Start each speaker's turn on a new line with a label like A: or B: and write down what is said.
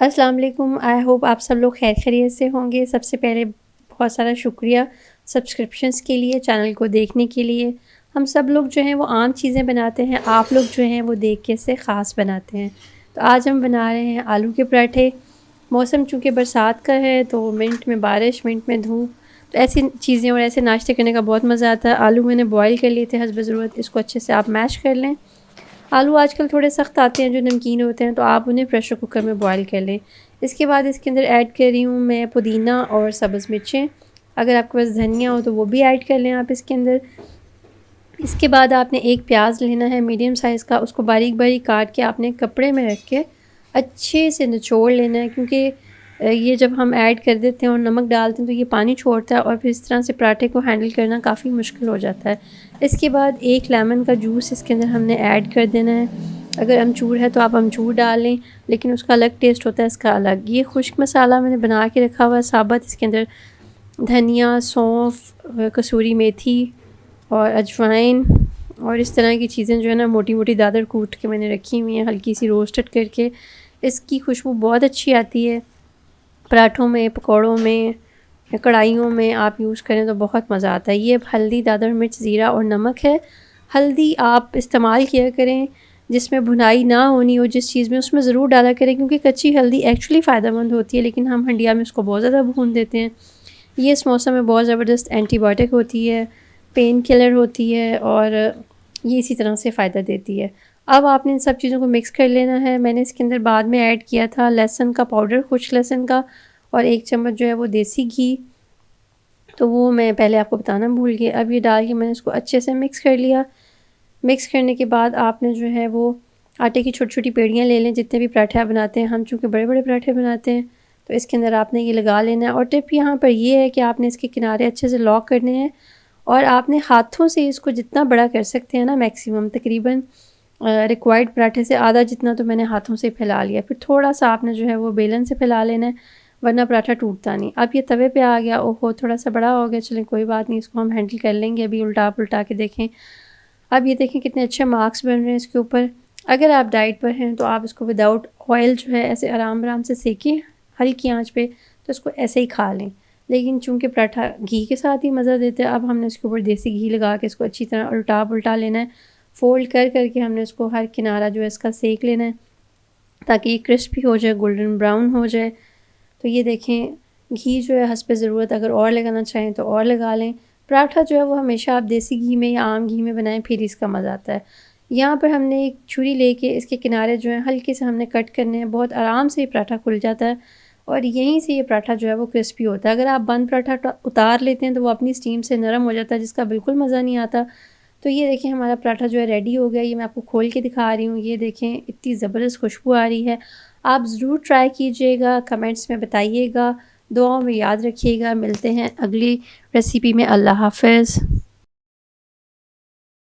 A: अस्सलाम वालेकुम। I hope आप सब लोग खैर खैरियत से होंगे। सबसे पहले बहुत सारा शुक्रिया सब्सक्रिप्शंस के लिए, चैनल को देखने के लिए। हम सब लोग जो हैं वो आम चीज़ें बनाते हैं, आप लोग जो हैं वो देख के से ख़ास बनाते हैं। तो आज हम बना रहे हैं आलू के पराठे। मौसम चूँकि बरसात का है तो मिनट में बारिश, मिनट में धूप, तो ऐसी चीज़ें और ऐसे नाश्ते करने का बहुत मज़ा आता है। आलू मैंने बॉयल कर लिए थे हस्ब ज़रूरत, इसको अच्छे से आप मैश कर लें। आलू आजकल थोड़े सख्त आते हैं जो नमकीन होते हैं, तो आप उन्हें प्रेशर कुकर में बॉयल कर लें। इसके बाद इसके अंदर ऐड कर रही हूँ मैं पुदीना और सब्ज़ मिर्चें। अगर आपके पास धनिया हो तो वो भी ऐड कर लें आप इसके अंदर। इसके बाद आपने एक प्याज लेना है मीडियम साइज़ का, उसको बारीक बारीक काट के आपने कपड़े में रख के अच्छे से निचोड़ लेना है, क्योंकि ये जब हम ऐड कर देते हैं और नमक डालते हैं तो ये पानी छोड़ता है और फिर इस तरह से पराठे को हैंडल करना काफ़ी मुश्किल हो जाता है। इसके बाद एक लेमन का जूस इसके अंदर हमने ऐड कर देना है। अगर अमचूर है तो आप अमचूर डाल लें, लेकिन उसका अलग टेस्ट होता है, इसका अलग। ये खुश्क मसाला मैंने बना के रखा हुआ है साबुत। इसके अंदर धनिया, सौंफ, कसूरी मेथी और अजवाइन और इस तरह की चीज़ें जो है ना मोटी मोटी दादर कूट के मैंने रखी हुई हैं, हल्की सी रोस्टेड करके। इसकी खुशबू बहुत अच्छी आती है। पराठों में, पकौड़ों में या कढ़ाइयों में आप यूज़ करें तो बहुत मज़ा आता है। ये हल्दी, दादर मिर्च, ज़ीरा और नमक है। हल्दी आप इस्तेमाल किया करें जिसमें भुनाई ना होनी हो जिस चीज़ में, उसमें ज़रूर डाला करें, क्योंकि कच्ची हल्दी एक्चुअली फ़ायदेमंद होती है, लेकिन हम हंडिया में उसको बहुत ज़्यादा भून देते हैं। ये इस मौसम में बहुत ज़बरदस्त एंटीबायोटिक होती है, पेन किलर होती है और ये इसी तरह से फ़ायदा देती है। अब आपने इन सब चीज़ों को मिक्स कर लेना है। मैंने इसके अंदर बाद में ऐड किया था लहसुन का पाउडर, खुश्क लहसुन का, और 1 चम्मच जो है वो देसी घी, तो वो मैं पहले आपको बताना भूल गई। अब ये डाल के मैंने इसको अच्छे से मिक्स कर लिया। मिक्स करने के बाद आपने जो है वो आटे की छोटी छोटी पेड़ियाँ ले लें, जितने भी पराठे आप बनाते हैं। हम चूँकि बड़े बड़े पराठे बनाते हैं तो इसके अंदर आपने ये लगा लेना है। और टिप यहाँ पर ये है कि आपने इसके किनारे अच्छे से लॉक करने हैं और आपने हाथों से इसको जितना बड़ा कर सकते हैं ना, मैक्सिमम तकरीबन रिक्वायर्ड पराठे से आधा जितना तो मैंने हाथों से फैला लिया। फिर थोड़ा सा आपने जो है वो बेलन से फैला लेना है, वरना पराठा टूटता नहीं। अब ये तवे पे आ गया, ओहो थोड़ा सा बड़ा हो गया, चलें कोई बात नहीं, इसको हम हैंडल कर लेंगे। अभी उल्टा पुल्टा के देखें। अब ये देखें कितने अच्छे मार्क्स बन रहे हैं इसके ऊपर। अगर आप डाइट पर हैं तो आप इसको विदाउट ऑयल जो है ऐसे आराम आराम से सेकें हल्की आंच पे, तो इसको ऐसे ही खा लें। लेकिन चूंकि पराठा घी के साथ ही मज़ा देता है, अब हमने इसके ऊपर देसी घी लगा के इसको अच्छी तरह उल्टा पुल्टा लेना है। फ़ोल्ड कर करके हमने इसको हर किनारा जो है इसका सेक लेना है, ताकि ये क्रिस्पी हो जाए, गोल्डन ब्राउन हो जाए। तो ये देखें, घी जो है हस्ब ज़रूरत अगर और लगाना चाहें तो और लगा लें। पराठा जो है वो हमेशा आप देसी घी में या आम घी में बनाएं, फिर इसका मज़ा आता है। यहाँ पर हमने एक छुरी लेके इसके किनारे जो है हल्के से हमने कट करने हैं। बहुत आराम से ये पराठा खुल जाता है और यहीं से ये पराठा जो है वो क्रिस्पी होता है। अगर आप बंद पराठा उतार लेते हैं तो वो अपनी स्टीम से नरम हो जाता है, जिसका बिल्कुल मज़ा नहीं आता। तो ये देखें हमारा पराठा जो है रेडी हो गया। ये मैं आपको खोल के दिखा रही हूँ। ये देखें इतनी ज़बरदस्त खुशबू आ रही है। आप ज़रूर ट्राई कीजिएगा, कमेंट्स में बताइएगा, दुआओं में याद रखिएगा। मिलते हैं अगली रेसिपी में। अल्लाह हाफ़िज़।